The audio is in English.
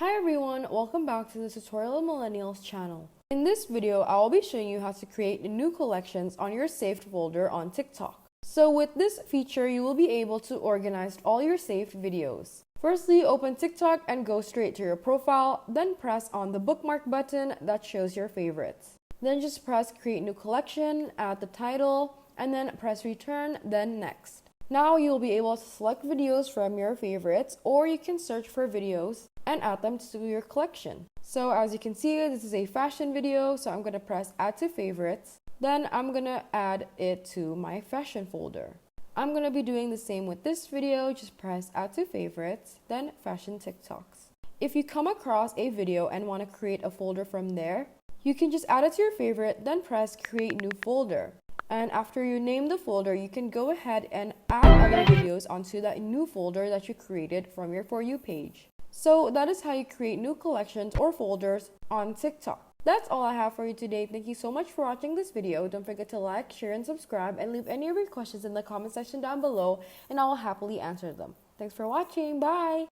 Hi everyone, welcome back to the Tutorial Millennials channel. In this video, I will be showing you how to create new collections on your saved folder on TikTok. So with this feature, you will be able to organize all your saved videos. Firstly, open TikTok and go straight to your profile, then press on the bookmark button that shows your favorites. Then just press create new collection, add the title, and then press return, then next. Now you'll be able to select videos from your favorites, or you can search for videos and add them to your collection. So as you can see, this is a fashion video, so I'm going to press add to favorites. Then I'm going to add it to my fashion folder. I'm going to be doing the same with this video, just press add to favorites, then fashion TikToks. If you come across a video and want to create a folder from there, you can just add it to your favorite, then press create new folder. And after you name the folder, you can go ahead and add other videos onto that new folder that you created from your For You page. So that is how you create new collections or folders on TikTok. That's all I have for you today. Thank you so much for watching this video. Don't forget to like, share, and subscribe, and leave any of your questions in the comment section down below, and I will happily answer them. Thanks for watching. Bye!